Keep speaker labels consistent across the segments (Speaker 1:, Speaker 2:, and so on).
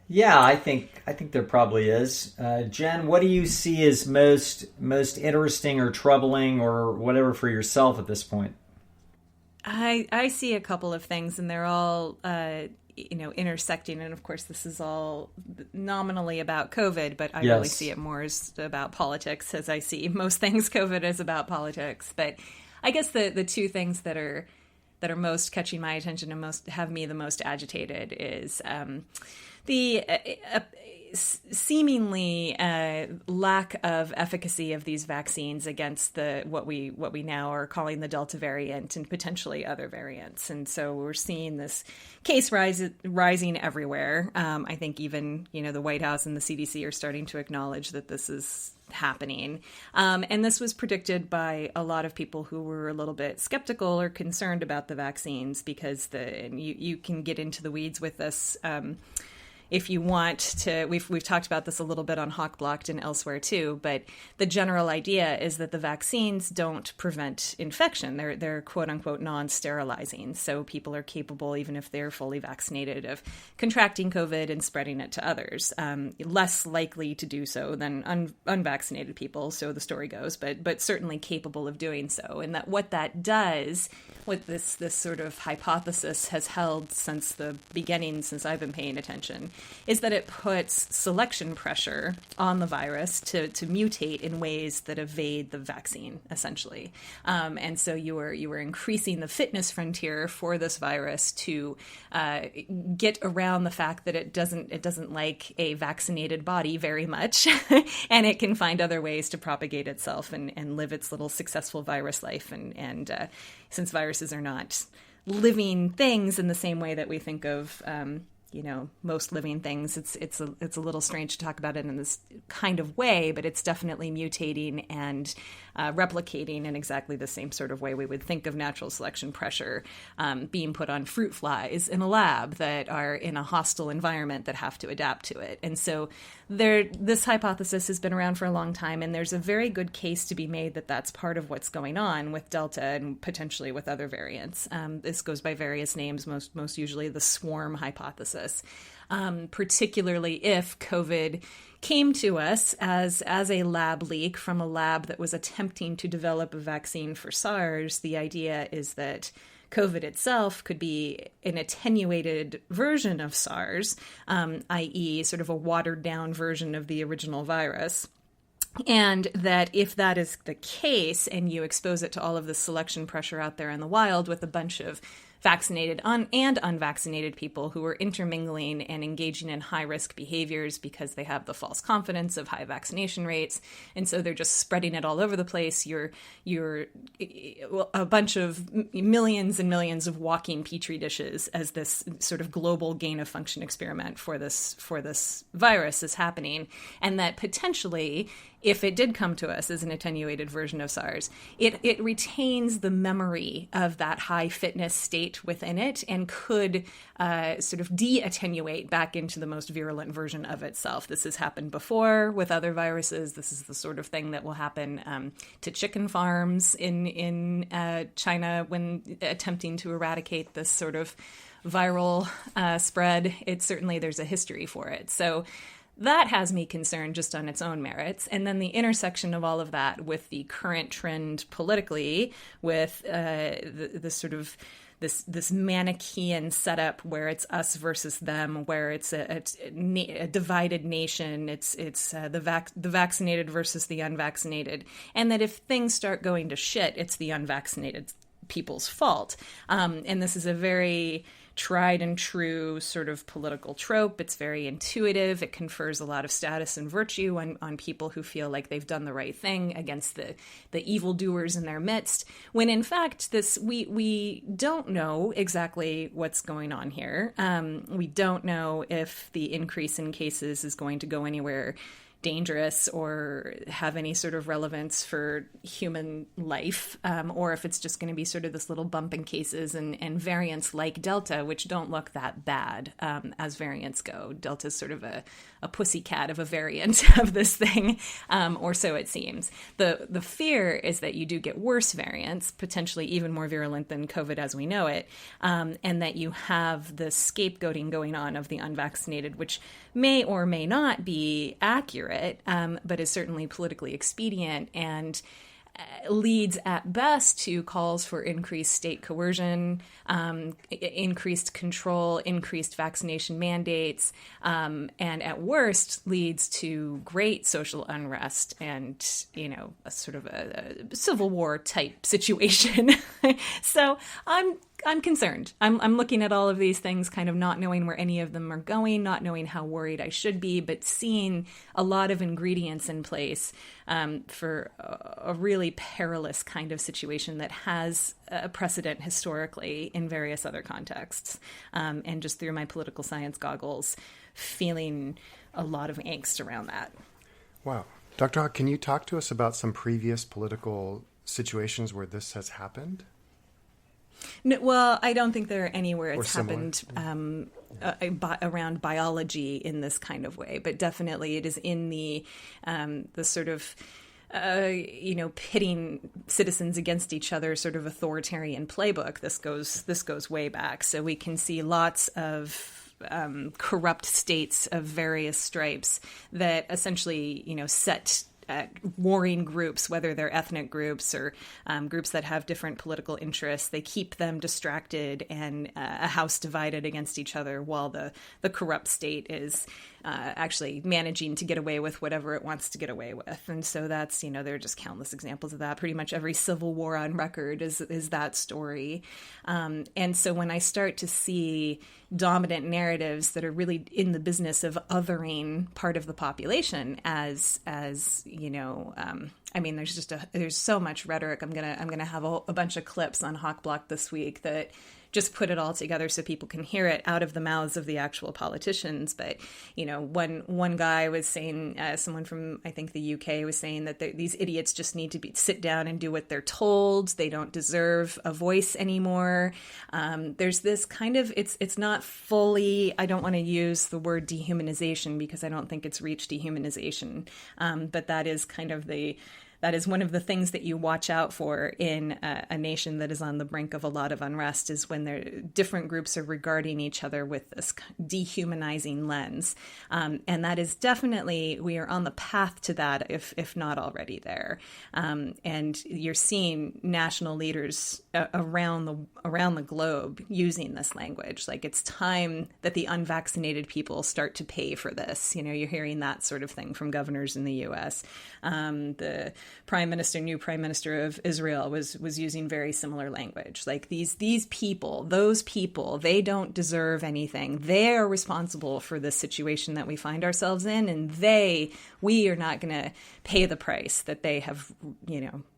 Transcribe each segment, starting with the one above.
Speaker 1: Yeah, I think there probably is. Jen, what do you see as most interesting or troubling or whatever for yourself at this point?
Speaker 2: I see a couple of things, and they're all intersecting. And of course, this is all nominally about COVID, but I really see
Speaker 1: Yes.
Speaker 2: it more as about politics, as I see most things. COVID is about politics, but I guess the two things that are most catching my attention and most have me the most agitated is the seemingly lack of efficacy of these vaccines against the what we now are calling the Delta variant and potentially other variants. And so we're seeing this rising everywhere. I think even the White House and the CDC are starting to acknowledge that this is happening. And this was predicted by a lot of people who were a little bit skeptical or concerned about the vaccines because you can get into the weeds with this. If you want to, we've talked about this a little bit on Hawkblocked and elsewhere too, but the general idea is that the vaccines don't prevent infection. They're quote unquote non-sterilizing, so people are capable, even if they're fully vaccinated, of contracting COVID and spreading it to others. Less likely to do so than unvaccinated people, so the story goes, but certainly capable of doing so. And that what that does, what this sort of hypothesis has held since the beginning, since I've been paying attention, is that it puts selection pressure on the virus to mutate in ways that evade the vaccine, essentially. And so you are increasing the fitness frontier for this virus to get around the fact that it doesn't like a vaccinated body very much, and it can find other ways to propagate itself and live its little successful virus life. And since viruses are not living things in the same way that we think of most living things, it's a little strange to talk about it in this kind of way, but it's definitely mutating and replicating in exactly the same sort of way we would think of natural selection pressure being put on fruit flies in a lab that are in a hostile environment that have to adapt to it. And so this hypothesis has been around for a long time, and there's a very good case to be made that that's part of what's going on with Delta and potentially with other variants. This goes by various names, most usually the swarm hypothesis, particularly if COVID came to us as a lab leak from a lab that was attempting to develop a vaccine for SARS. The idea is that COVID itself could be an attenuated version of SARS, i.e., sort of a watered down version of the original virus. And that if that is the case and you expose it to all of the selection pressure out there in the wild with a bunch of vaccinated and unvaccinated people who are intermingling and engaging in high-risk behaviors because they have the false confidence of high vaccination rates, and so they're just spreading it all over the place. You're a bunch of millions and millions of walking petri dishes as this sort of global gain-of-function experiment for this virus is happening, and that potentially, if it did come to us as an attenuated version of SARS, it retains the memory of that high fitness state within it and could sort of de-attenuate back into the most virulent version of itself. This has happened before with other viruses. This is the sort of thing that will happen to chicken farms in China when attempting to eradicate this sort of viral spread. There's a history for it. So that has me concerned just on its own merits. And then the intersection of all of that with the current trend politically, with the sort of this Manichaean setup where it's us versus them, where it's a divided nation, it's the vaccinated versus the unvaccinated, and that if things start going to shit, it's the unvaccinated people's fault. And this is a very tried and true sort of political trope. It's very intuitive. It confers a lot of status and virtue on people who feel like they've done the right thing against the evildoers in their midst, when in fact we don't know exactly what's going on here. We don't know if the increase in cases is going to go anywhere dangerous or have any sort of relevance for human life, or if it's just going to be sort of this little bump in cases and variants like Delta, which don't look that bad as variants go. Delta's sort of a pussycat of a variant of this thing, or so it seems. The fear is that you do get worse variants, potentially even more virulent than COVID as we know it, and that you have the scapegoating going on of the unvaccinated, which may or may not be accurate, but is certainly politically expedient and leads at best to calls for increased state coercion, increased control, increased vaccination mandates, and at worst leads to great social unrest and, a sort of a civil war type situation. So I'm concerned. I'm looking at all of these things, kind of not knowing where any of them are going, not knowing how worried I should be, but seeing a lot of ingredients in place for a really perilous kind of situation that has a precedent historically in various other contexts. And just through my political science goggles, feeling a lot of angst around that.
Speaker 3: Wow. Dr. Hawk, can you talk to us about some previous political situations where this has happened?
Speaker 2: No, well, I don't think there are anywhere it's happened around biology in this kind of way, but definitely it is in the sort of pitting citizens against each other sort of authoritarian playbook. This goes way back, so we can see lots of corrupt states of various stripes that essentially set warring groups, whether they're ethnic groups or groups that have different political interests. They keep them distracted and a house divided against each other while the corrupt state is actually managing to get away with whatever it wants to get away with. And so that's, there are just countless examples of that. Pretty much every civil war on record is that story. And so when I start to see dominant narratives that are really in the business of othering part of the population as there's so much rhetoric. I'm gonna have a bunch of clips on Hawk Block this week that just put it all together so people can hear it out of the mouths of the actual politicians. But, one guy was saying, someone from, I think, the UK was saying that these idiots just need to sit down and do what they're told. They don't deserve a voice anymore. There's this kind of, it's not fully, I don't want to use the word dehumanization because I don't think it's reached dehumanization. But that is kind of that is one of the things that you watch out for in a nation that is on the brink of a lot of unrest, is when different groups are regarding each other with this dehumanizing lens. And that is definitely, we are on the path to that, if not already there. And you're seeing national leaders around the globe using this language. Like, it's time that the unvaccinated people start to pay for this. You're hearing that sort of thing from governors in the U.S. The new prime minister of Israel was using very similar language. Like, these people, those people, they don't deserve anything. They are responsible for the situation that we find ourselves in, and we are not going to pay the price that they have,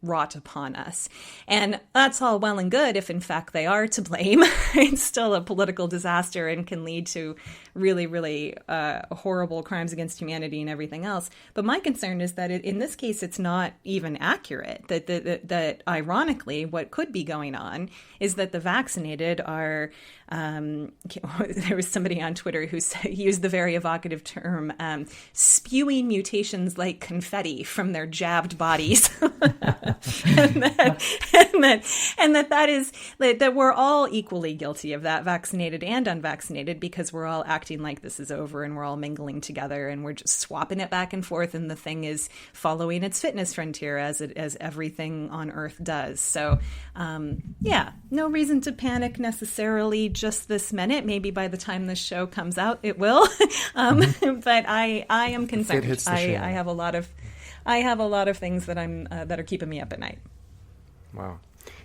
Speaker 2: wrought upon us. And that's all well and good if in fact they are to blame. It's still a political disaster and can lead to really, really horrible crimes against humanity and everything else. But my concern is that in this case, it's not even accurate. That ironically, what could be going on is that the vaccinated are, there was somebody on Twitter who used the very evocative term, spewing mutations like confetti from their jabbed bodies. and that we're all equally guilty of that, vaccinated and unvaccinated, because we're all acting like this is over and we're all mingling together and we're just swapping it back and forth, and the thing is following its fitness frontier as everything on Earth does. So no reason to panic necessarily just this minute. Maybe by the time this show comes out it will. But I am concerned. I have a lot of things that that are keeping me up at night.
Speaker 3: Wow.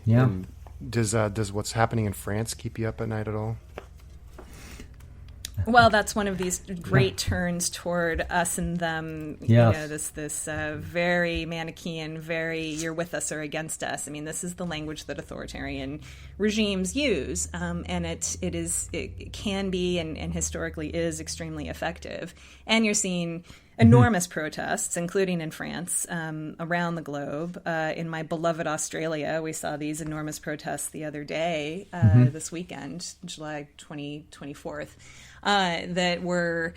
Speaker 1: Yeah.
Speaker 3: And does what's happening in France keep you up at night at all?
Speaker 2: Well, that's one of these great turns toward us and them.
Speaker 1: Yes.
Speaker 2: This very Manichaean, very you're with us or against us. I mean, this is the language that authoritarian regimes use, and it can be and historically is extremely effective. And you're seeing enormous protests, including in France, around the globe. In my beloved Australia, we saw these enormous protests the other day, this weekend, July 24th, that were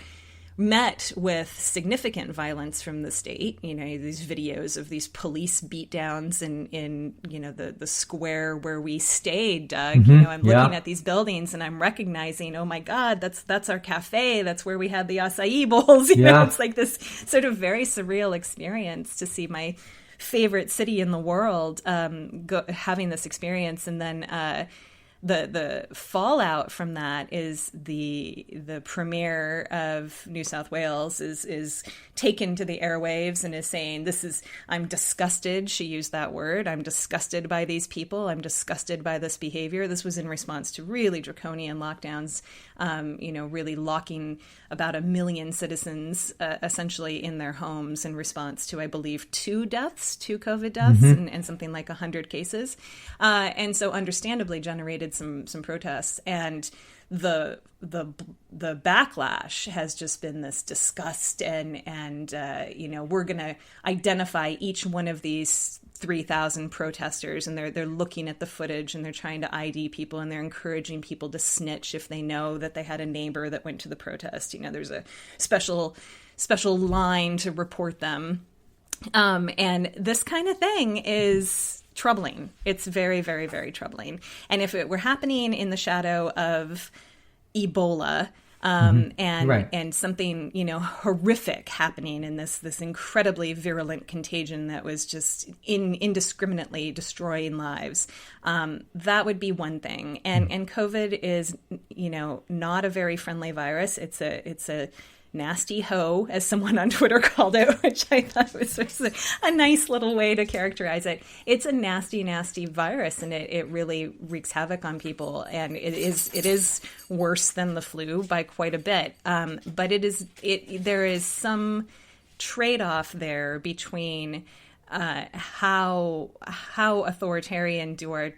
Speaker 2: met with significant violence from the state. You know, these videos of these police beatdowns in you know, the square where we stayed, Doug. You know, I'm looking at these buildings and I'm recognizing, oh my God, that's our cafe. That's where we had the acai bowls. You know, it's like this sort of very surreal experience to see my favorite city in the world having this experience. And then the fallout from that is the premier of New South Wales is taken to the airwaves and is saying, I'm disgusted. She used that word. I'm disgusted by these people. I'm disgusted by this behavior. This was in response to really draconian lockdowns, you know, really locking about 1 million citizens essentially in their homes in response to, I believe, 2 COVID deaths and something like 100 cases. And so understandably generated some protests, and the backlash has just been this disgust and you know, we're going to identify each one of these 3,000 protesters, and they're looking at the footage and they're trying to ID people, and they're encouraging people to snitch if they know that they had a neighbor that went to the protest. You know, there's a special line to report them. And this kind of thing is troubling. It's very, very, very troubling. And if it were happening in the shadow of Ebola, and something, you know, horrific happening in this incredibly virulent contagion that was just indiscriminately destroying lives, that would be one thing. And COVID is, you know, not a very friendly virus. It's a nasty hoe, as someone on Twitter called it, which I thought was a nice little way to characterize it. It's a nasty, nasty virus, and it really wreaks havoc on people, and it is worse than the flu by quite a bit. But there is some trade-off there between how authoritarian do our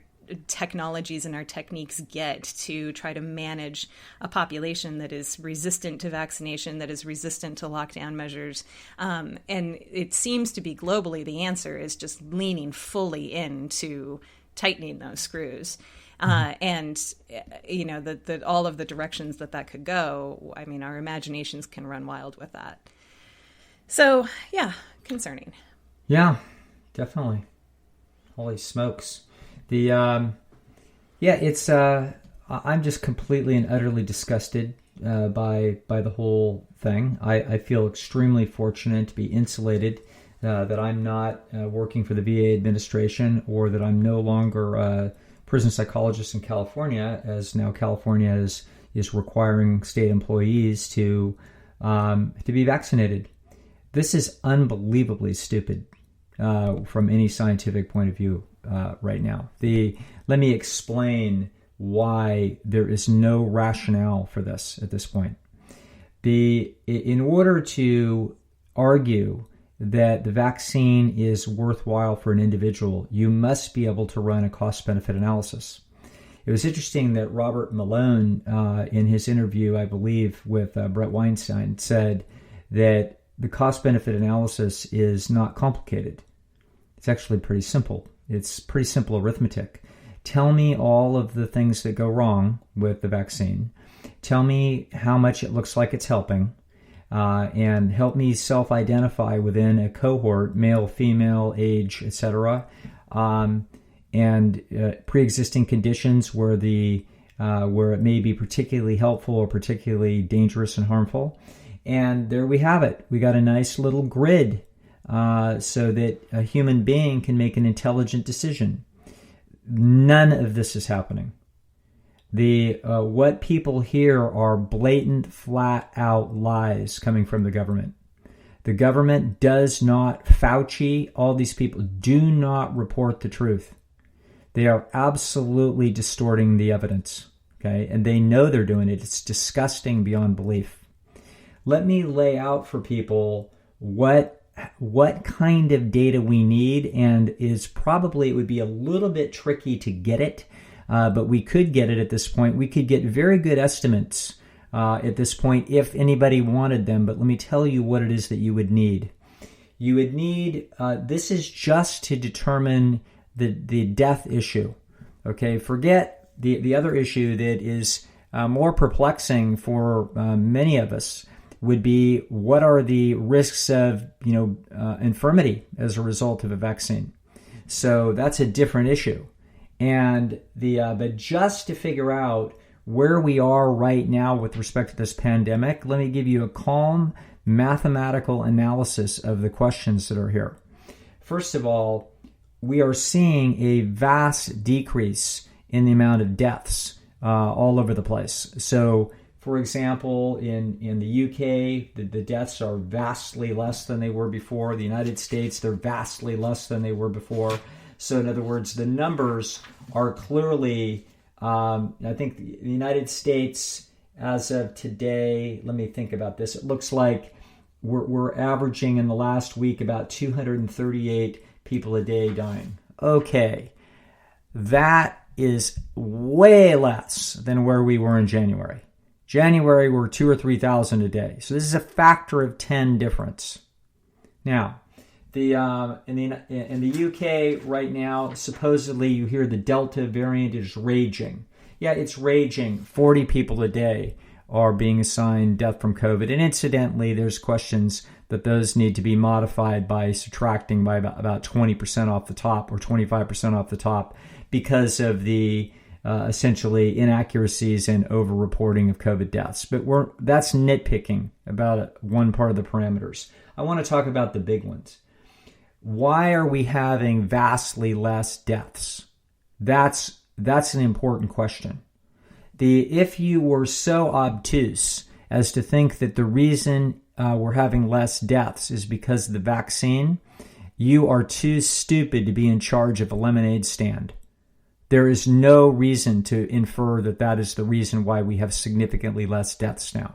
Speaker 2: technologies and our techniques get to try to manage a population that is resistant to vaccination, that is resistant to lockdown measures. And it seems to be globally the answer is just leaning fully into tightening those screws. And, you know, that all of the directions that could go, I mean, our imaginations can run wild with that. So, yeah, concerning.
Speaker 1: Yeah, definitely. Holy smokes. I'm just completely and utterly disgusted by the whole thing. I feel extremely fortunate to be insulated, that I'm not working for the VA administration, or that I'm no longer a prison psychologist in California, as now California is requiring state employees to be vaccinated. This is unbelievably stupid from any scientific point of view. Right now. Let me explain why there is no rationale for this at this point. In order to argue that the vaccine is worthwhile for an individual, you must be able to run a cost-benefit analysis. It was interesting that Robert Malone, in his interview, I believe, with Brett Weinstein, said that the cost-benefit analysis is not complicated. It's actually pretty simple. It's pretty simple arithmetic. Tell me all of the things that go wrong with the vaccine. Tell me how much it looks like it's helping, and help me self-identify within a cohort, male, female, age, etc., and pre-existing conditions where it may be particularly helpful or particularly dangerous and harmful. And there we have it. We got a nice little grid so that a human being can make an intelligent decision. None of this is happening. What people hear are blatant, flat-out lies coming from the government. The government does not, Fauci, all these people do not report the truth. They are absolutely distorting the evidence, okay? And they know they're doing it. It's disgusting beyond belief. Let me lay out for people what kind of data we need, and it would be a little bit tricky to get it, but we could get it at this point. We could get very good estimates at this point if anybody wanted them, but let me tell you what it is that you would need. You would need, this is just to determine the death issue. Okay, forget the other issue that is more perplexing for many of us would be what are the risks of infirmity as a result of a vaccine. So that's a different issue. And but just to figure out where we are right now with respect to this pandemic, let me give you a calm mathematical analysis of the questions that are here. First of all, we are seeing a vast decrease in the amount of deaths all over the place. So, for example, in the UK, the deaths are vastly less than they were before. The United States, they're vastly less than they were before. So, in other words, the numbers are clearly, I think the United States, as of today, let me think about this. It looks like we're averaging in the last week about 238 people a day dying. Okay, that is way less than where we were in January. January, we're 2,000 or 3,000 a day. So this is a factor of 10 difference. Now, in the UK right now, supposedly you hear the Delta variant is raging. Yeah, it's raging. 40 people a day are being assigned death from COVID. And incidentally, there's questions that those need to be modified by subtracting by about 20% off the top or 25% off the top because of the essentially inaccuracies and over-reporting of COVID deaths. But that's nitpicking about one part of the parameters. I want to talk about the big ones. Why are we having vastly less deaths? That's an important question. If you were so obtuse as to think that the reason we're having less deaths is because of the vaccine, you are too stupid to be in charge of a lemonade stand. There is no reason to infer that that is the reason why we have significantly less deaths now.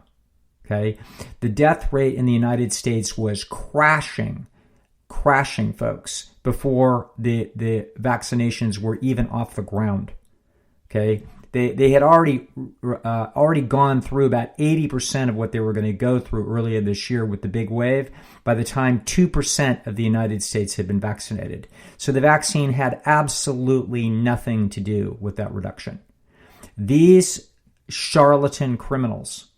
Speaker 1: Okay? The death rate in the United States was crashing, folks, before the vaccinations were even off the ground. Okay? They had already gone through about 80% of what they were going to go through earlier this year with the big wave by the time 2% of the United States had been vaccinated. So the vaccine had absolutely nothing to do with that reduction. These charlatan criminals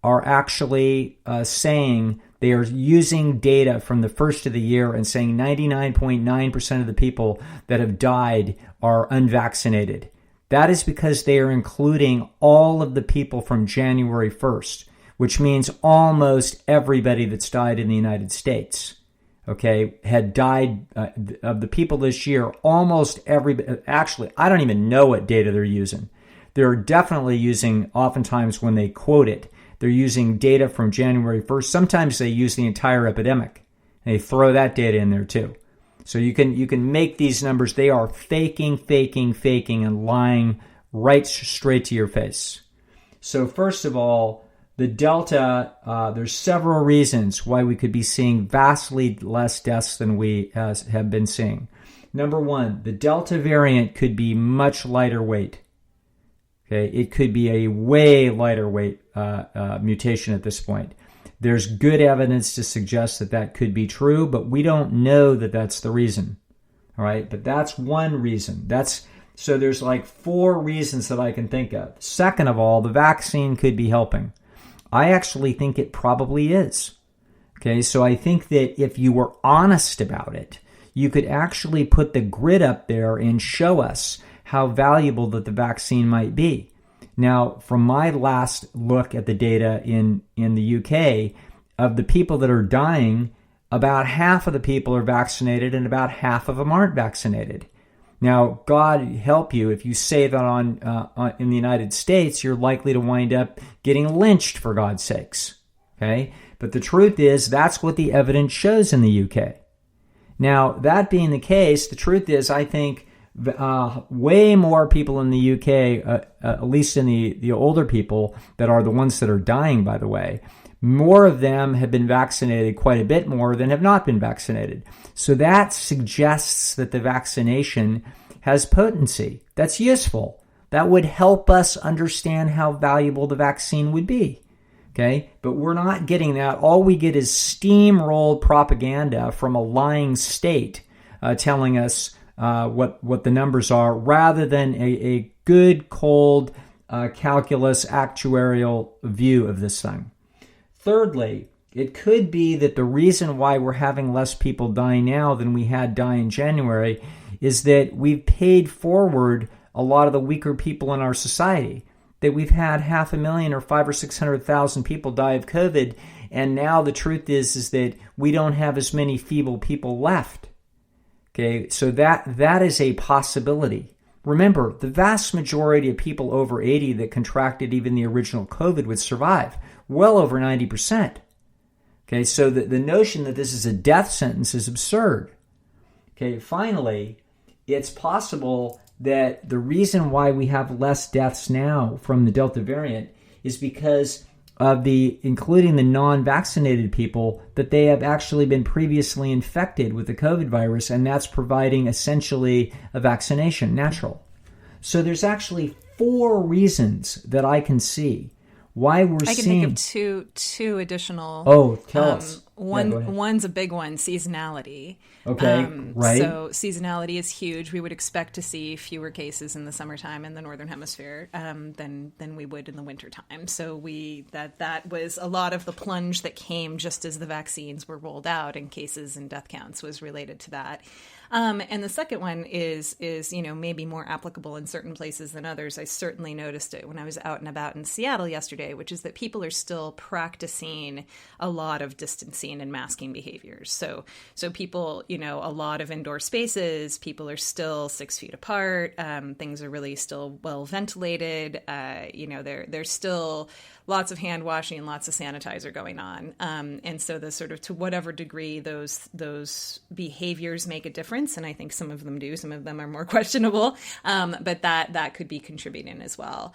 Speaker 1: are actually saying they are using data from the first of the year and saying 99.9% of the people that have died are unvaccinated. That is because they are including all of the people from January 1st, which means almost everybody that's died in the United States, okay, had died of the people this year. Almost everybody, actually, I don't even know what data they're using. They're definitely using, oftentimes when they quote it, they're using data from January 1st. Sometimes they use the entire epidemic. And they throw that data in there too. So you can make these numbers. They are faking, and lying right straight to your face. So first of all, the Delta, there's several reasons why we could be seeing vastly less deaths than we have been seeing. Number one, the Delta variant could be much lighter weight. Okay, it could be a way lighter weight mutation at this point. There's good evidence to suggest that that could be true, but we don't know that that's the reason. All right, but that's one reason. So there's like 4 reasons that I can think of. Second of all, the vaccine could be helping. I actually think it probably is. Okay, so I think that if you were honest about it, you could actually put the grid up there and show us how valuable that the vaccine might be. Now, from my last look at the data in the UK, of the people that are dying, about half of the people are vaccinated and about half of them aren't vaccinated. Now, God help you if you say that in the United States, you're likely to wind up getting lynched, for God's sakes. Okay? But the truth is, that's what the evidence shows in the UK. Now, that being the case, the truth is, I think, way more people in the UK, at least in the older people that are the ones that are dying, by the way, more of them have been vaccinated, quite a bit more than have not been vaccinated. So that suggests that the vaccination has potency. That's useful. That would help us understand how valuable the vaccine would be. Okay, but we're not getting that. All we get is steamrolled propaganda from a lying state telling us what the numbers are, rather than a good, cold, calculus, actuarial view of this thing. Thirdly, it could be that the reason why we're having less people die now than we had die in January is that we've paid forward a lot of the weaker people in our society. That we've had 500,000 or 500,000 or 600,000 people die of COVID, and now the truth is that we don't have as many feeble people left. Okay, so that is a possibility. Remember, the vast majority of people over 80 that contracted even the original COVID would survive, well over 90%. Okay, so the notion that this is a death sentence is absurd. Okay, finally, it's possible that the reason why we have less deaths now from the Delta variant is because of including the non-vaccinated people, that they have actually been previously infected with the COVID virus, and that's providing essentially a vaccination, natural. So there's actually 4 reasons that I can see why we're seeing...
Speaker 2: I can think of two additional...
Speaker 1: Oh, tell us.
Speaker 2: One's a big one, seasonality.
Speaker 1: Okay, right.
Speaker 2: So seasonality is huge. We would expect to see fewer cases in the summertime in the Northern Hemisphere than we would in the wintertime. So that was a lot of the plunge that came just as the vaccines were rolled out, and cases and death counts was related to that. And the second one is maybe more applicable in certain places than others. I certainly noticed it when I was out and about in Seattle yesterday, which is that people are still practicing a lot of distancing and masking behaviors. So people, a lot of indoor spaces, people are still 6 feet apart. Things are really still well ventilated. There's still lots of hand washing, lots of sanitizer going on. And so the sort of, to whatever degree those behaviors make a difference, and I think some of them do, some of them are more questionable, but that could be contributing as well.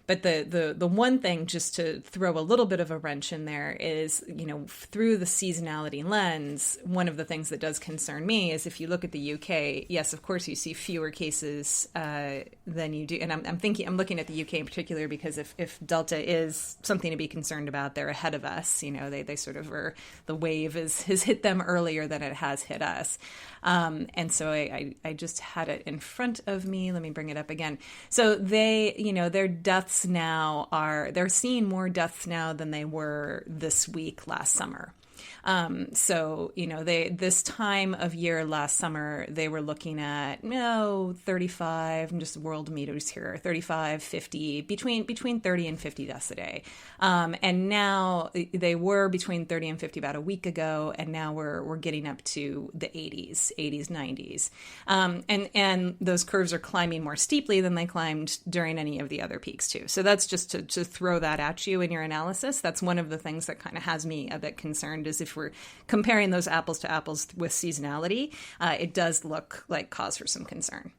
Speaker 2: But the one thing, just to throw a little bit of a wrench in there, is, through the seasonality lens, one of the things that does concern me is if you look at the UK, yes, of course you see fewer cases than you do. And I'm looking at the UK in particular because if Delta is something to be concerned about, they're ahead of us. They sort of are, the wave has hit them earlier than it has hit us. And so I just had it in front of me. Let me bring it up again. So their deaths now they're seeing more deaths now than they were this week last summer. This time of year last summer, they were looking at 35, I'm just world meters here, 35, 50, between 30 and 50 deaths a day. And now they were between 30 and 50 about a week ago, and now we're getting up to the 80s, 90s. And those curves are climbing more steeply than they climbed during any of the other peaks too. So that's just to throw that at you in your analysis. That's one of the things that kind of has me a bit concerned, is if we're comparing those apples to apples with seasonality, it does look like cause for some concern.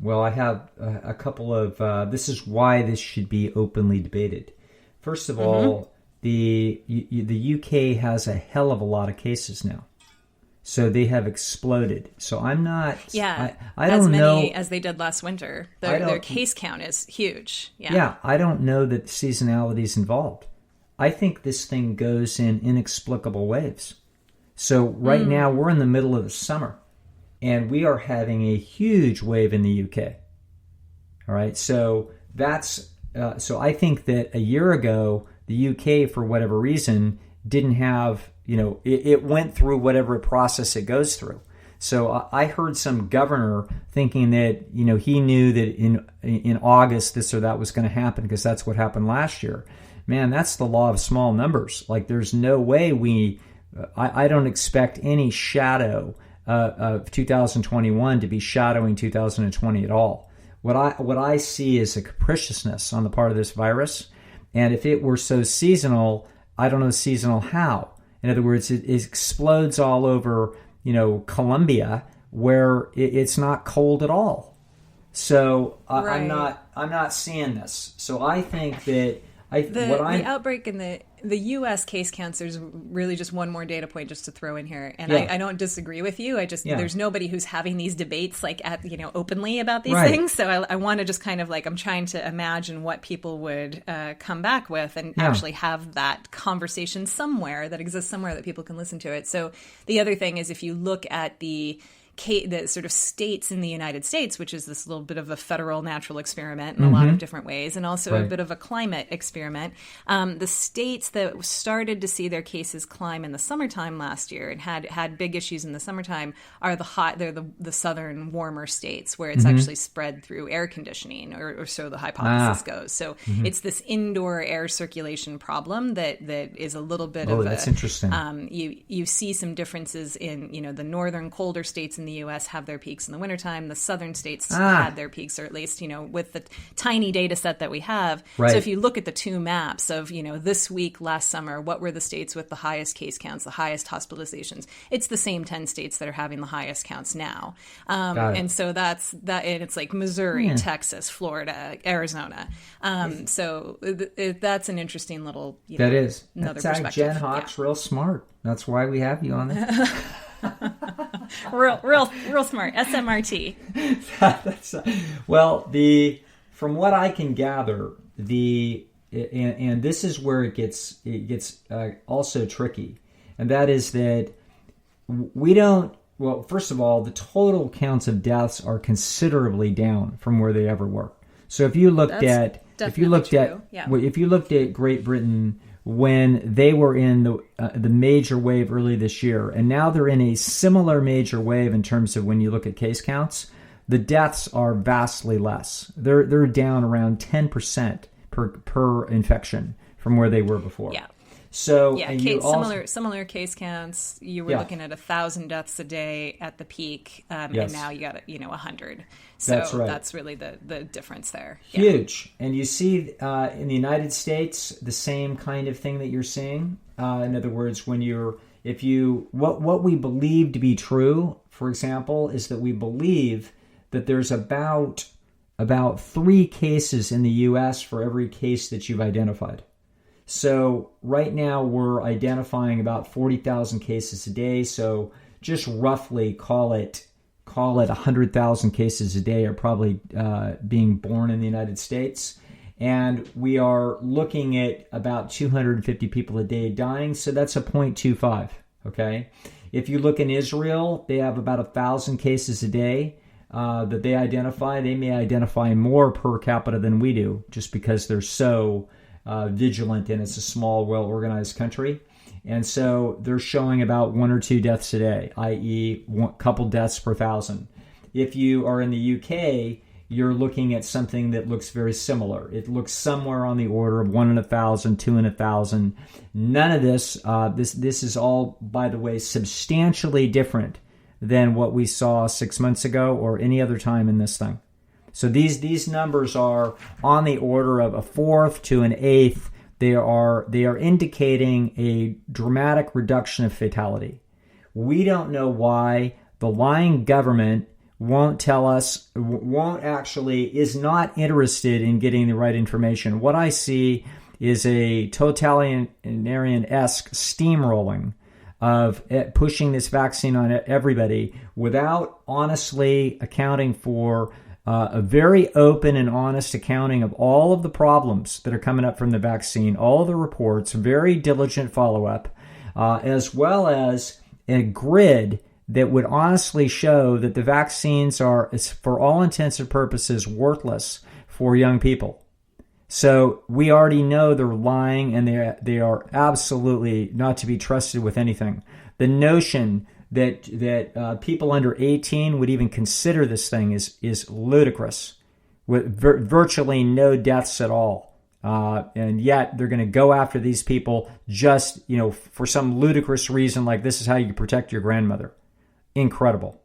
Speaker 1: Well, I have a couple of, this is why this should be openly debated. First of all, the UK has a hell of a lot of cases now. So they have exploded. So I'm not...
Speaker 2: Yeah,
Speaker 1: I don't know...
Speaker 2: As many as they did last winter. Their case count is huge.
Speaker 1: Yeah, I don't know that seasonality is involved. I think this thing goes in inexplicable waves. So right now we're in the middle of the summer, and we are having a huge wave in the UK. All right, so that's so I think that a year ago the UK, for whatever reason, didn't have, it went through whatever process it goes through. So I heard some governor thinking that he knew that in August this or that was going to happen because that's what happened last year. Man, that's the law of small numbers. Like, there's no way I don't expect any shadow of 2021 to be shadowing 2020 at all. What I see is a capriciousness on the part of this virus. And if it were so seasonal, I don't know seasonal how. In other words, it explodes all over, Colombia, where it's not cold at all. So
Speaker 2: right.
Speaker 1: I'm not seeing this. So I think that
Speaker 2: the outbreak in the the U.S. case counts, there's really just one more data point just to throw in here. And
Speaker 1: Yeah.
Speaker 2: I don't disagree with you.
Speaker 1: Yeah.
Speaker 2: There's nobody who's having these debates like openly about these
Speaker 1: Right.
Speaker 2: things. So I want to just kind of I'm trying to imagine what people would come back with and
Speaker 1: Yeah.
Speaker 2: actually have that conversation somewhere that exists somewhere that people can listen to it. So the other thing is if you look at the sort of states in the United States, which is this little bit of a federal natural experiment in a lot of different ways, and also a
Speaker 1: Right.
Speaker 2: bit of a climate experiment. The states that started to see their cases climb in the summertime last year and had big issues in the summertime are they're the southern warmer states where it's actually spread through air conditioning, or so the hypothesis goes. So it's this indoor air circulation problem that is a little bit of
Speaker 1: that's interesting.
Speaker 2: you see some differences in the northern colder states in the U.S. have their peaks in the wintertime. The southern states had their peaks, or at least with the tiny data set that we have.
Speaker 1: Right.
Speaker 2: So if you look at the two maps of this week, last summer, what were the states with the highest case counts, the highest hospitalizations? It's the same 10 states that are having the highest counts now.
Speaker 1: Got it.
Speaker 2: And so that's that, and it's like Missouri, Texas, Florida, Arizona. So that's an interesting little
Speaker 1: That is.
Speaker 2: another
Speaker 1: That's
Speaker 2: perspective.
Speaker 1: Jen Hawk's real smart. That's why we have you on there.
Speaker 2: Real smart. SMRT.
Speaker 1: Well, from what I can gather, and this is where it gets also tricky, and that is that we don't. Well, first of all, the total counts of deaths are considerably down from where they ever were. So if you looked at Great Britain when they were in the major wave early this year, and now they're in a similar major wave in terms of when you look at case counts, the deaths are vastly less. They're down around 10% per infection from where they were before.
Speaker 2: Yeah.
Speaker 1: So
Speaker 2: yeah,
Speaker 1: and you
Speaker 2: similar case counts. You were looking at 1,000 deaths a day at the peak, and now you got 100. So
Speaker 1: that's right.
Speaker 2: That's really the difference there.
Speaker 1: Huge. And you see in the United States the same kind of thing that you're seeing. In other words, what we believe to be true, for example, is that we believe that there's about 3 cases in the U.S. for every case that you've identified. So right now we're identifying about 40,000 cases a day. So just roughly call it 100,000 cases a day are probably being born in the United States. And we are looking at about 250 people a day dying. So that's a 0.25. Okay. If you look in Israel, they have about 1,000 cases a day that they identify. They may identify more per capita than we do just because they're so vigilant, and it's a small, well-organized country. And so they're showing about 1 or 2 deaths a day, i.e. a couple deaths per 1,000. If you are in the UK, you're looking at something that looks very similar. It looks somewhere on the order of 1 in 1,000, 2 in 1,000. None of this is all, by the way, substantially different than what we saw 6 months ago or any other time in this thing. So these numbers are on the order of 1/4 to 1/8. They are indicating a dramatic reduction of fatality. We don't know why the lying government won't tell us, is not interested in getting the right information. What I see is a totalitarian-esque steamrolling of pushing this vaccine on everybody without honestly accounting for a very open and honest accounting of all of the problems that are coming up from the vaccine, all of the reports, very diligent follow-up, as well as a grid that would honestly show that the vaccines are, for all intents and purposes, worthless for young people. So we already know they're lying, and they are absolutely not to be trusted with anything. The notion that people under 18 would even consider this thing is ludicrous, with virtually no deaths at all. And yet they're going to go after these people just, for some ludicrous reason, like this is how you protect your grandmother. Incredible.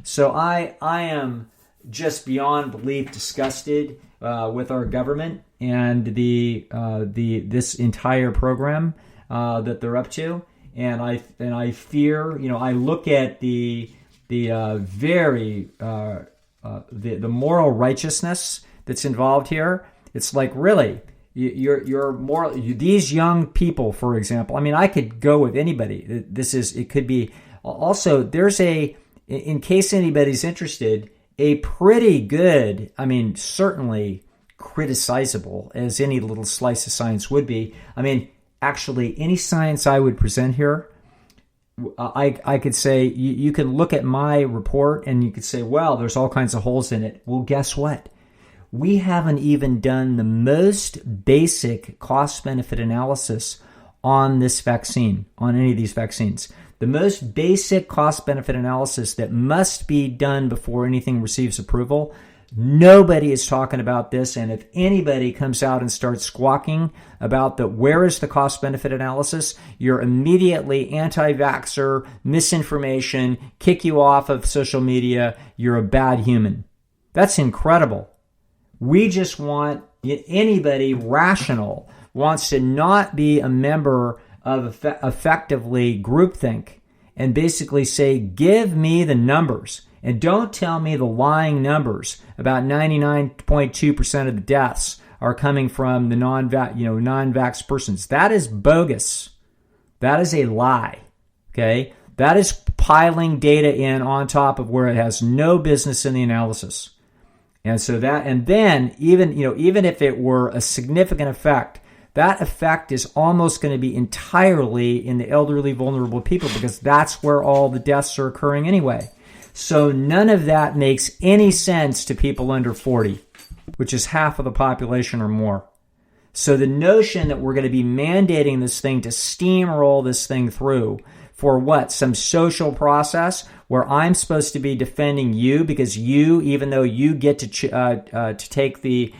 Speaker 1: So I am just beyond belief disgusted with our government and this entire program that they're up to. And I fear, I look at the moral righteousness that's involved here. It's like, really, You're more these young people, for example. I mean, I could go with anybody. It could be also. There's in case anybody's interested, a pretty good. I mean, certainly criticizable as any little slice of science would be. I mean, actually, any science I would present here, I could say you can look at my report and you could say, well, there's all kinds of holes in it. Well, guess what? We haven't even done the most basic cost-benefit analysis on this vaccine, on any of these vaccines. The most basic cost-benefit analysis that must be done before anything receives approval. Nobody is talking about this, and if anybody comes out and starts squawking about where is the cost-benefit analysis, you're immediately anti-vaxxer, misinformation, kick you off of social media, you're a bad human. That's incredible. We just want anybody rational wants to not be a member of effectively groupthink and basically say, give me the numbers and don't tell me the lying numbers about 99.2% of the deaths are coming from the non-vax persons. That is bogus. That is a lie. Okay? That is piling data in on top of where it has no business in the analysis. And so then even if it were a significant effect, that effect is almost going to be entirely in the elderly, vulnerable people because that's where all the deaths are occurring anyway. So none of that makes any sense to people under 40, which is half of the population or more. So the notion that we're going to be mandating this thing to steamroll this thing through for what? Some social process where I'm supposed to be defending you because you, even though you get to take the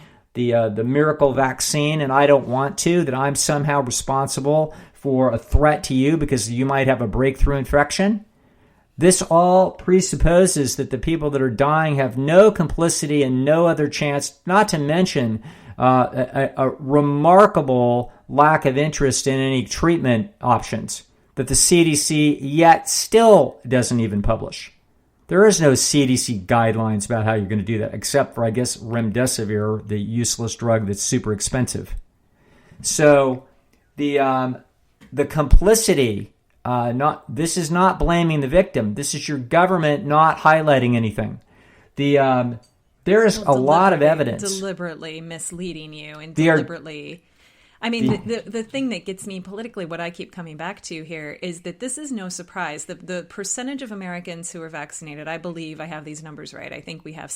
Speaker 1: miracle vaccine and I don't want to, that I'm somehow responsible for a threat to you because you might have a breakthrough infection. This all presupposes that the people that are dying have no complicity and no other chance, not to mention a remarkable lack of interest in any treatment options that the CDC yet still doesn't even publish. There is no CDC guidelines about how you're going to do that, except for, I guess, remdesivir, the useless drug that's super expensive. So the complicity, this is not blaming the victim. This is your government not highlighting anything. There is a lot of evidence.
Speaker 2: Deliberately misleading you and deliberately... I mean, the thing that gets me politically, what I keep coming back to here is that this is no surprise. The percentage of Americans who are vaccinated, I believe I have these numbers right. I think we have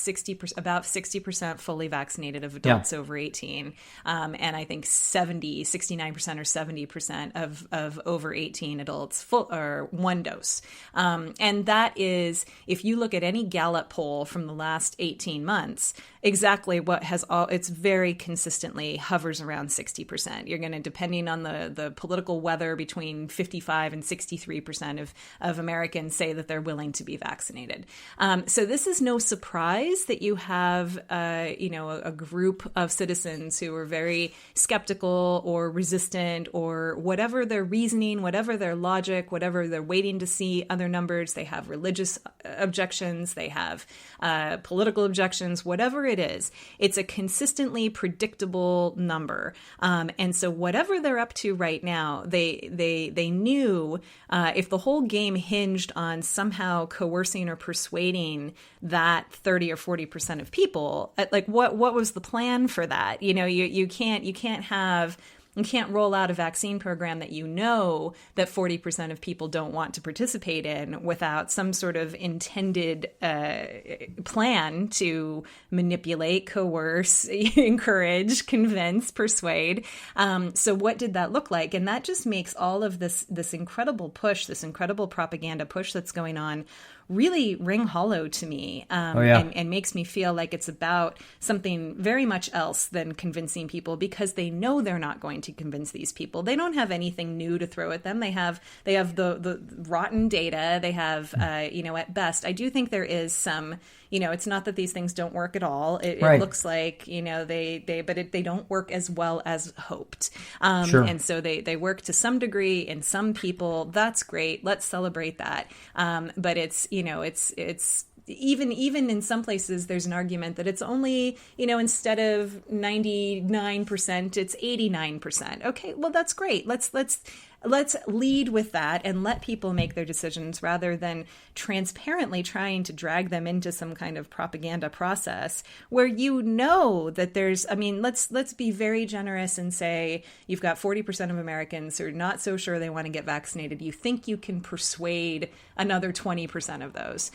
Speaker 2: about 60% fully vaccinated of adults over 18. And I think 69% or 70% of over 18 adults or one dose. And that is, if you look at any Gallup poll from the last 18 months, exactly what it's very consistently hovers around 60%. You're going to, depending on the political weather, between 55 and 63% of Americans say that they're willing to be vaccinated. So this is no surprise that you have, a group of citizens who are very skeptical or resistant or whatever their reasoning, whatever their logic, whatever they're waiting to see other numbers. They have religious objections. They have political objections, whatever it is. It's a consistently predictable number. And so whatever they're up to right now, they knew if the whole game hinged on somehow coercing or persuading that 30 or 40% of people, like what was the plan for that? You can't roll out a vaccine program that that 40% of people don't want to participate in without some sort of intended plan to manipulate, coerce, encourage, convince, persuade. So what did that look like? And that just makes all of this incredible push, this incredible propaganda push that's going on really ring hollow to me, and makes me feel like it's about something very much else than convincing people, because they know they're not going to convince these people. They don't have anything new to throw at them. They have the rotten data. They have, at best, I do think there is some, it's not that these things don't work at all. It looks like, they don't work as well as hoped.
Speaker 1: Sure.
Speaker 2: And so they work to some degree in some people. That's great. Let's celebrate that. But it's even in some places, there's an argument that it's only, instead of 99%, it's 89%. Okay, well, that's great. Let's lead with that and let people make their decisions rather than transparently trying to drag them into some kind of propaganda process where that there's, let's be very generous and say you've got 40% of Americans who are not so sure they want to get vaccinated. You think you can persuade another 20% of those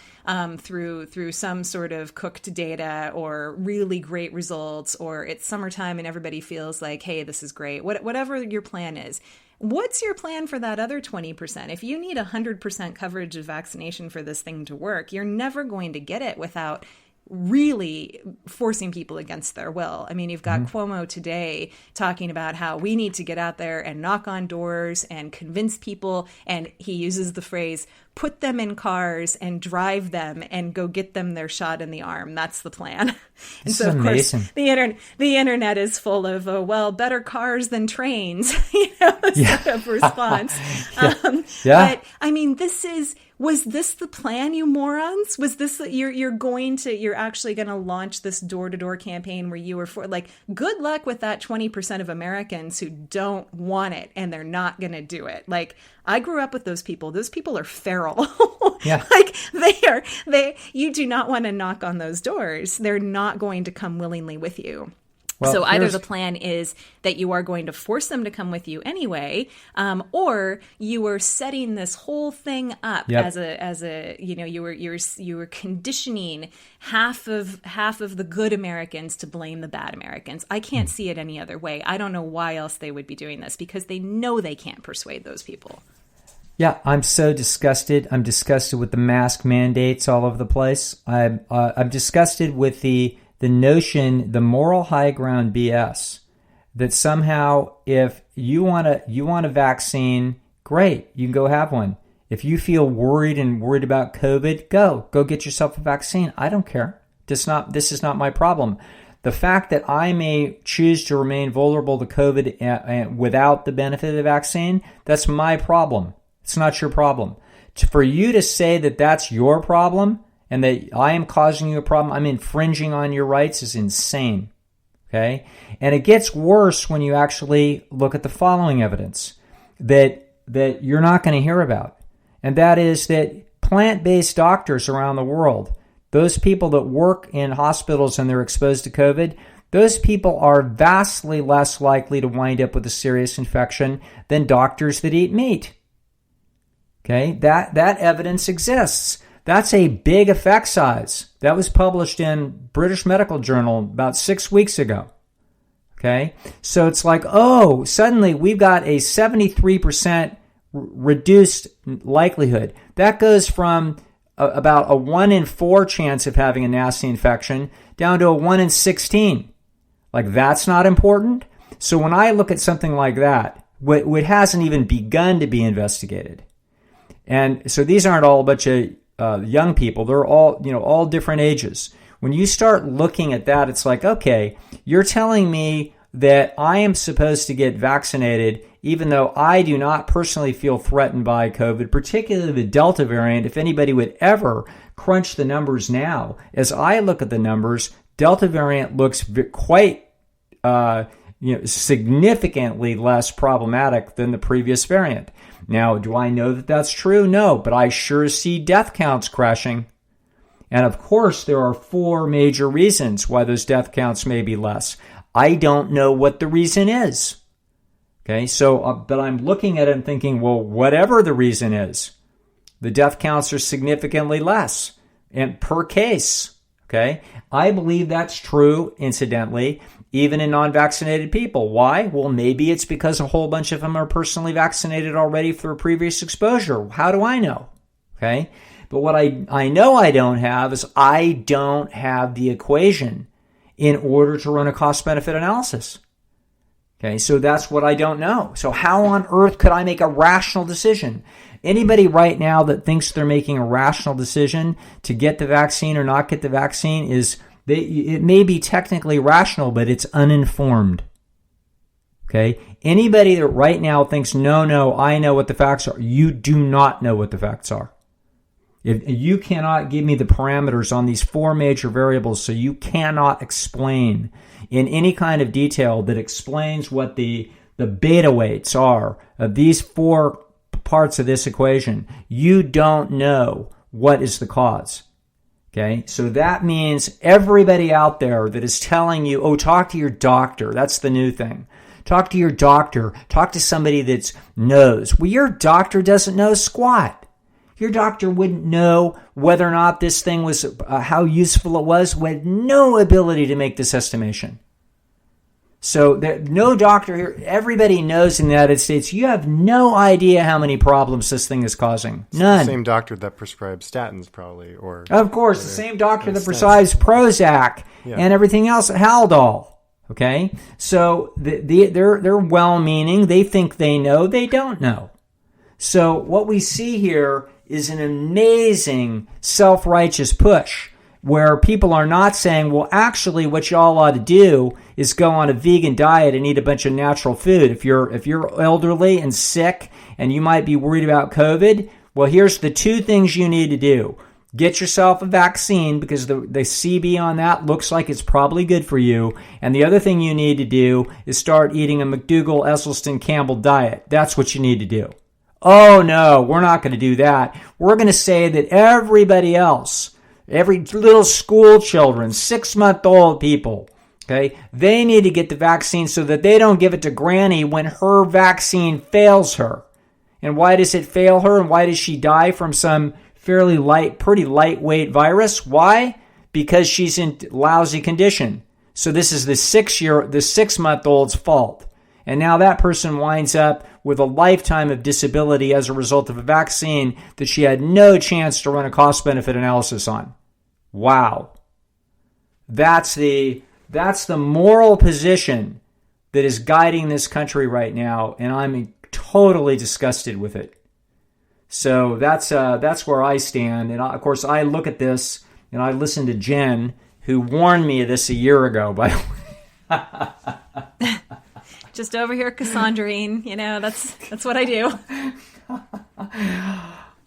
Speaker 2: through some sort of cooked data or really great results, or it's summertime and everybody feels like, hey, this is great. Whatever your plan is. What's your plan for that other 20%? If you need 100% coverage of vaccination for this thing to work, you're never going to get it without really forcing people against their will. I mean, you've got Cuomo today talking about how we need to get out there and knock on doors and convince people. And he uses the phrase, put them in cars and drive them and go get them their shot in the arm. That's the plan. And so, of course, the internet is full of, better cars than trains, sort of response. But I mean, was this the plan, you morons? Was this you're actually going to launch this door-to-door campaign where you were good luck with that 20% of Americans who don't want it and they're not going to do it. Like, I grew up with those people. Those people are feral. Yeah. You do not want to knock on those doors. They're not going to come willingly with you. Well, so either the plan is that you are going to force them to come with you anyway, or you are setting this whole thing up as a you were conditioning half of the good Americans to blame the bad Americans. I can't see it any other way. I don't know why else they would be doing this, because they know they can't persuade those people.
Speaker 1: Yeah, I'm so disgusted. I'm disgusted with the mask mandates all over the place. I'm disgusted with the notion, the moral high ground BS, that somehow if you want a vaccine, great, you can go have one. If you feel worried about COVID, go get yourself a vaccine. I don't care. This is not my problem. The fact that I may choose to remain vulnerable to COVID without the benefit of the vaccine, that's my problem. It's not your problem. For you to say that that's your problem and that I am causing you a problem, I'm infringing on your rights, is insane. Okay? And it gets worse when you actually look at the following evidence that you're not going to hear about. And that is that plant-based doctors around the world, those people that work in hospitals and they're exposed to COVID, those people are vastly less likely to wind up with a serious infection than doctors that eat meat. Okay? That evidence exists. That's a big effect size. That was published in British Medical Journal about 6 weeks ago. Okay? So it's like, suddenly we've got a 73% reduced likelihood. That goes from about a 1 in 4 chance of having a nasty infection down to a 1 in 16. Like, that's not important? So when I look at something like that, what hasn't even begun to be investigated. And so these aren't all a bunch of young people. They're all different ages. When you start looking at that, it's like, okay, you're telling me that I am supposed to get vaccinated even though I do not personally feel threatened by COVID, particularly the Delta variant. If anybody would ever crunch the numbers now, as I look at the numbers, Delta variant looks quite significantly less problematic than the previous variant. Now, do I know that that's true? No, but I sure see death counts crashing. And of course, there are 4 major reasons why those death counts may be less. I don't know what the reason is. Okay, so, but I'm looking at it and thinking, well, whatever the reason is, the death counts are significantly less and per case. Okay, I believe that's true, incidentally, even in non-vaccinated people. Why? Well, maybe it's because a whole bunch of them are personally vaccinated already for a previous exposure. How do I know? Okay. But what I know I don't have is I don't have the equation in order to run a cost-benefit analysis. Okay. So that's what I don't know. So how on earth could I make a rational decision? Anybody right now that thinks they're making a rational decision to get the vaccine or not get the vaccine it may be technically rational, but it's uninformed. Okay? Anybody that right now thinks, no, I know what the facts are, you do not know what the facts are. If you cannot give me the parameters on these 4 major variables, so you cannot explain in any kind of detail that explains what the beta weights are of these 4 parts of this equation, you don't know what is the cause. Okay, so that means everybody out there that is telling you, oh, talk to your doctor. That's the new thing. Talk to your doctor. Talk to somebody that knows. Well, your doctor doesn't know squat. Your doctor wouldn't know whether or not this thing was, how useful it was, with no ability to make this estimation. So no doctor here, everybody knows in the United States, you have no idea how many problems this thing is causing. None.
Speaker 3: It's the same doctor that prescribes statins, probably, or
Speaker 1: of course, the same doctor that prescribes Prozac and everything else, Haldol. Okay, so they're well-meaning. They think they know. They don't know. So what we see here is an amazing self-righteous push where people are not saying, well, actually what y'all ought to do is go on a vegan diet and eat a bunch of natural food. If you're elderly and sick and you might be worried about COVID, well, here's the 2 things you need to do. Get yourself a vaccine because the CB on that looks like it's probably good for you. And the other thing you need to do is start eating a McDougall, Esselstyn, Campbell diet. That's what you need to do. Oh, no, we're not going to do that. We're going to say that everybody else, every little school children, 6-month-old people, okay, they need to get the vaccine so that they don't give it to Granny when her vaccine fails her. And why does it fail her? And why does she die from some fairly pretty lightweight virus? Why? Because she's in lousy condition. So this is the 6-month-old's fault. And now that person winds up with a lifetime of disability as a result of a vaccine that she had no chance to run a cost-benefit analysis on. Wow. That's the moral position that is guiding this country right now, and I'm totally disgusted with it. So that's where I stand. And of course, I look at this, and I listen to Jen, who warned me of this a year ago, by the way.
Speaker 2: Just over here, Cassandrine. That's what I do.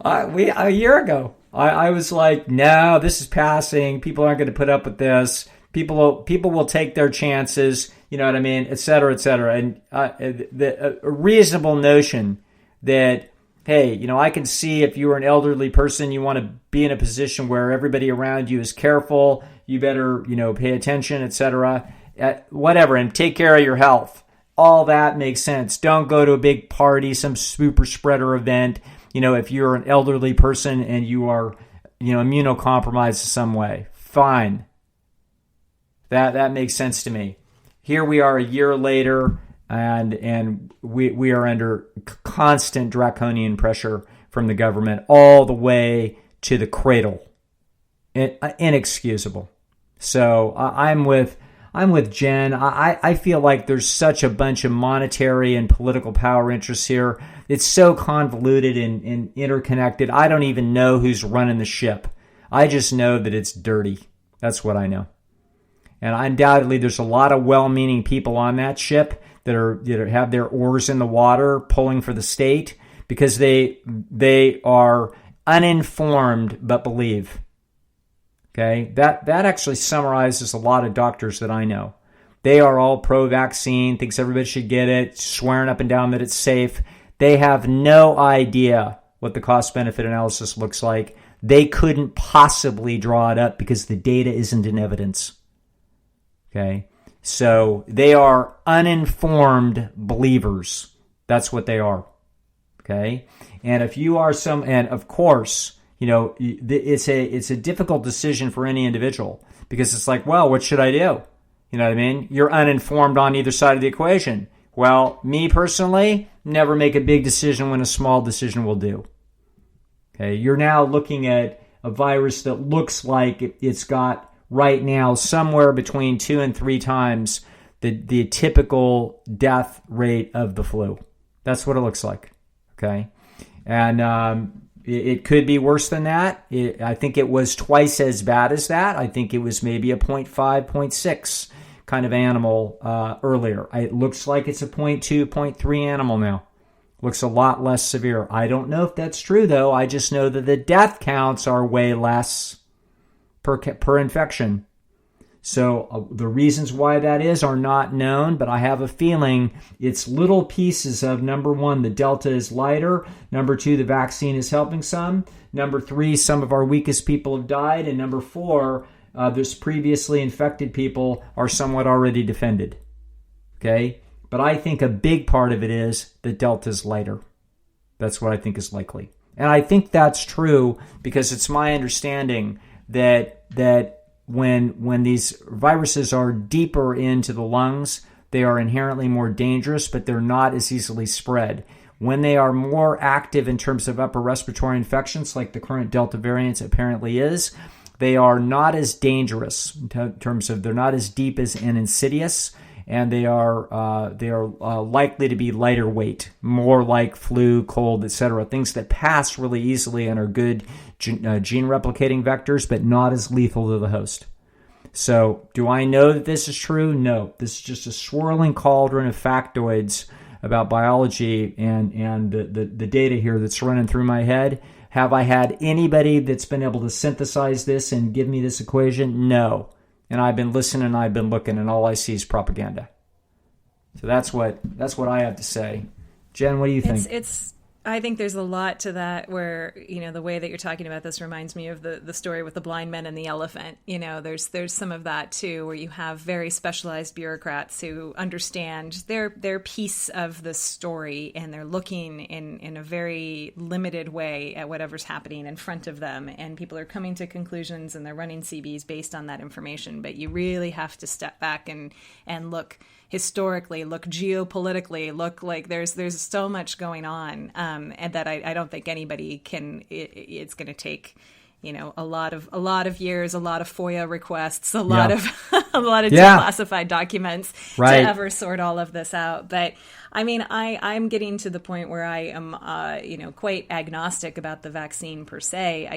Speaker 1: A year ago, I was like, no, this is passing. People aren't going to put up with this. People will take their chances. You know what I mean, et cetera, et cetera. And a reasonable notion that, hey, I can see if you're an elderly person, you want to be in a position where everybody around you is careful. You better, pay attention, et cetera, whatever, and take care of your health. All that makes sense. Don't go to a big party, some super spreader event. If you're an elderly person and you are, immunocompromised in some way, fine. That makes sense to me. Here we are a year later, and we are under constant draconian pressure from the government all the way to the cradle. Inexcusable. So I'm with Jen. I feel like there's such a bunch of monetary and political power interests here. It's so convoluted and interconnected. I don't even know who's running the ship. I just know that it's dirty. That's what I know. And undoubtedly, there's a lot of well-meaning people on that ship that have their oars in the water, pulling for the state because they are uninformed but believe. Okay, that actually summarizes a lot of doctors that I know. They are all pro-vaccine, thinks everybody should get it, swearing up and down that it's safe. They have no idea what the cost-benefit analysis looks like. They couldn't possibly draw it up because the data isn't in evidence. Okay, so they are uninformed believers. That's what they are. Okay, and if you are and of course, it's a difficult decision for any individual because it's like, well, what should I do? You know what I mean? You're uninformed on either side of the equation. Well, me personally, never make a big decision when a small decision will do. Okay, you're now looking at a virus that looks like it's got right now somewhere between 2 and 3 times the typical death rate of the flu. That's what it looks like. Okay, and it could be worse than that. I think it was twice as bad as that. I think it was maybe a 0.5, 0.6 kind of animal earlier. It looks like it's a 0.2, 0.3 animal now. looks a lot less severe. I don't know if that's true, though. I just know that the death counts are way less per infection. So the reasons why that is are not known, but I have a feeling it's little pieces of, number one, the Delta is lighter. Number two, the vaccine is helping some. Number three, some of our weakest people have died. And number four, those previously infected people are somewhat already defended. Okay? But I think a big part of it is the Delta is lighter. That's what I think is likely. And I think that's true because it's my understanding that when these viruses are deeper into the lungs, they are inherently more dangerous, but they're not as easily spread. When they are more active in terms of upper respiratory infections, like the current Delta variant apparently is, they are not as dangerous in terms of they're not as deep as and insidious, and they are likely to be lighter weight, more like flu, cold, etc. Things that pass really easily and are good gene replicating vectors, but not as lethal to the host. So, do I know that this is true? No. This is just a swirling cauldron of factoids about biology and the data here that's running through my head. Have I had anybody that's been able to synthesize this and give me this equation? No. And I've been listening, I've been looking, and all I see is propaganda. So that's what I have to say. Jen, what do you think?
Speaker 2: I think there's a lot to that where, the way that you're talking about this reminds me of the story with the blind men and the elephant. There's some of that too, where you have very specialized bureaucrats who understand their piece of the story, and they're looking in a very limited way at whatever's happening in front of them. And people are coming to conclusions and they're running CBs based on that information. But you really have to step back and look historically, look geopolitically, look like there's so much going on, and that I don't think anybody can. It's going to take, a lot of years, a lot of FOIA requests, a lot of declassified documents to ever sort all of this out. But I mean, I'm getting to the point where I am, quite agnostic about the vaccine per se.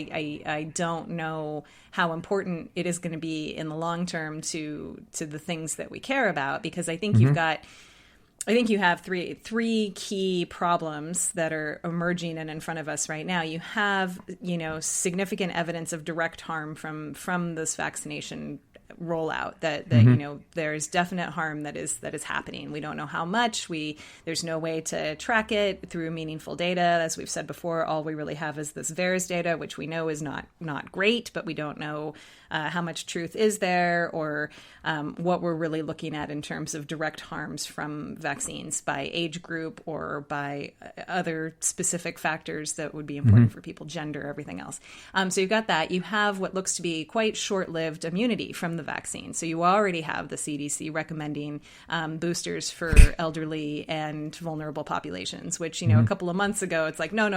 Speaker 2: I don't know how important it is going to be in the long term to the things that we care about, because I think you have three key problems that are emerging and in front of us right now. You have, significant evidence of direct harm from this vaccination rollout that there's definite harm that is happening. We don't know how much. There's no way to track it through meaningful data. As we've said before, all we really have is this VAERS data, which we know is not great, but we don't know how much truth is there, or what we're really looking at in terms of direct harms from vaccines by age group or by other specific factors that would be important for people, gender, everything else. So you've got that. You have what looks to be quite short-lived immunity from the vaccine. So you already have the CDC recommending boosters for elderly and vulnerable populations, which, a couple of months ago, it's like, no,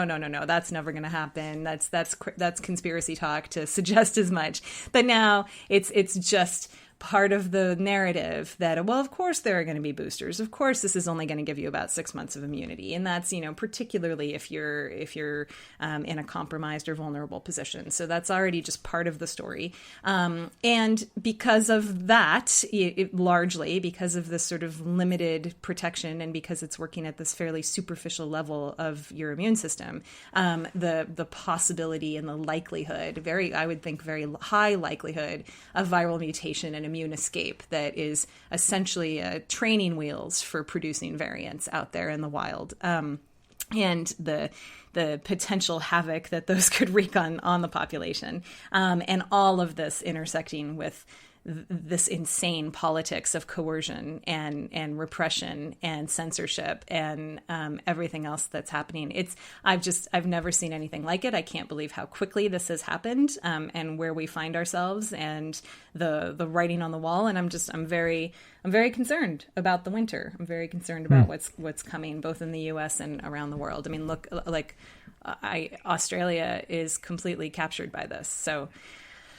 Speaker 2: that's never going to happen. That's conspiracy talk to suggest as much. But now it's just part of the narrative that, well, of course there are going to be boosters. Of course, this is only going to give you about 6 months of immunity. And that's, particularly if you're in a compromised or vulnerable position. So that's already just part of the story. And because of that, largely because of this sort of limited protection, and because it's working at this fairly superficial level of your immune system, the possibility and the likelihood, I would think very high likelihood of viral mutation and immune escape that is essentially training wheels for producing variants out there in the wild. And the potential havoc that those could wreak on the population. And all of this intersecting with this insane politics of coercion and repression and censorship and everything else that's happening. I've never seen anything like it. I can't believe how quickly this has happened, and where we find ourselves and the writing on the wall. And I'm very concerned about the winter. I'm very concerned about what's coming, both in the U.S. and around the world. I mean, look, Australia is completely captured by this. So,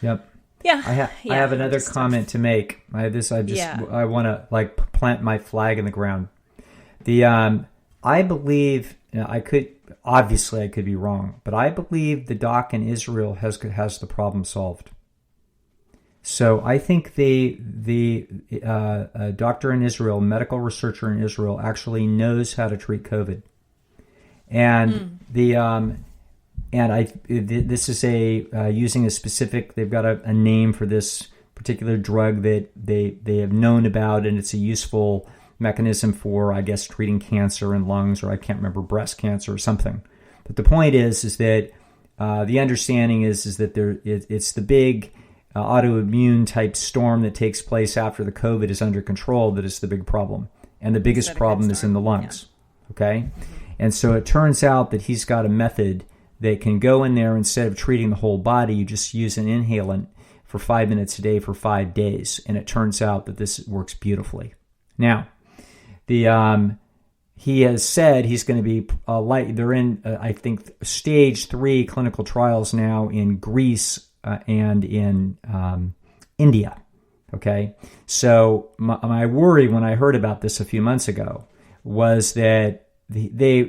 Speaker 1: yep.
Speaker 2: Yeah,
Speaker 1: I have another comment to make. I want to plant my flag in the ground. I believe I could be wrong, but I believe the doc in Israel has the problem solved. So I think the doctor in Israel, medical researcher in Israel, actually knows how to treat COVID. And this is using a specific. They've got a name for this particular drug that they have known about, and it's a useful mechanism for, I guess, treating cancer in lungs, or I can't remember, breast cancer or something. But the point is that the understanding is that it's the big autoimmune type storm that takes place after the COVID is under control that is the big problem, and the biggest problem is in the lungs. Yeah. Okay, and so it turns out that he's got a method that can go in there, instead of treating the whole body, you just use an inhalant for 5 minutes a day for 5 days, and it turns out that this works beautifully. Now, he has said he's going to be they're in I think stage 3 clinical trials now in Greece and in India. Okay, so my worry when I heard about this a few months ago was that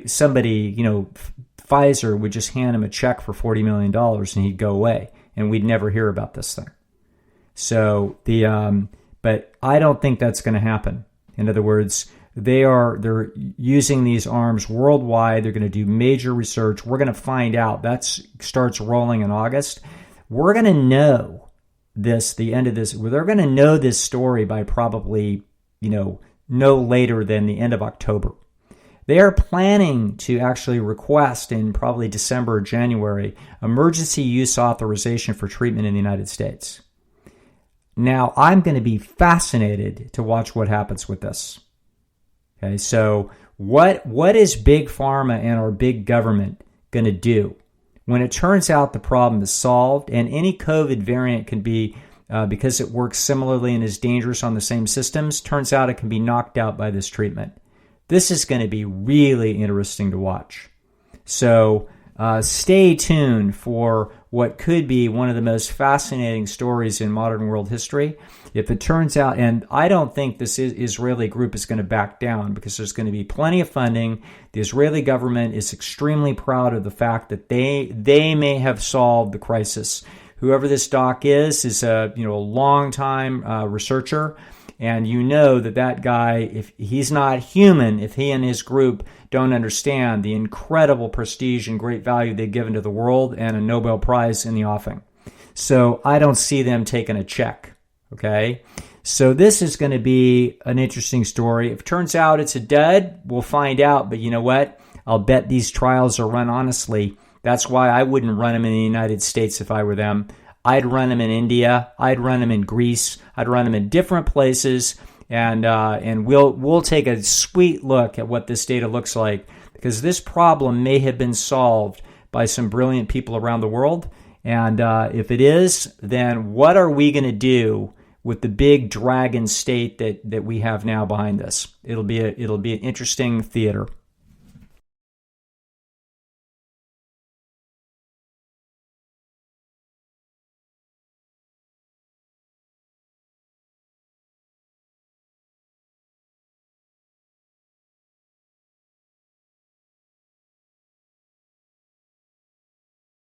Speaker 1: somebody, Pfizer would just hand him a check for $40 million and he'd go away, and we'd never hear about this thing. So but I don't think that's going to happen. In other words, they're using these arms worldwide. They're going to do major research. We're going to find out. That starts rolling in August. We're going to know the end of this. They're going to know this story by probably, no later than the end of October. They are planning to actually request in probably December or January emergency use authorization for treatment in the United States. Now, I'm going to be fascinated to watch what happens with this. Okay, so what is Big Pharma and our big government going to do when it turns out the problem is solved, and any COVID variant can be, because it works similarly and is dangerous on the same systems, turns out it can be knocked out by this treatment? This is going to be really interesting to watch. So stay tuned for what could be one of the most fascinating stories in modern world history. If it turns out, and I don't think this Israeli group is going to back down, because there's going to be plenty of funding. The Israeli government is extremely proud of the fact that they may have solved the crisis. Whoever this doc is a long-time researcher. And that guy, if he's not human, if he and his group don't understand the incredible prestige and great value they've given to the world, and a Nobel Prize in the offing. So I don't see them taking a check, okay? So this is going to be an interesting story. If it turns out it's a dud, we'll find out. But you know what? I'll bet these trials are run honestly. That's why I wouldn't run them in the United States if I were them. I'd run them in India. I'd run them in Greece. I'd run them in different places, and we'll take a sweet look at what this data looks like, because this problem may have been solved by some brilliant people around the world. And if it is, then what are we going to do with the big dragon state that we have now behind us? It'll be an interesting theater.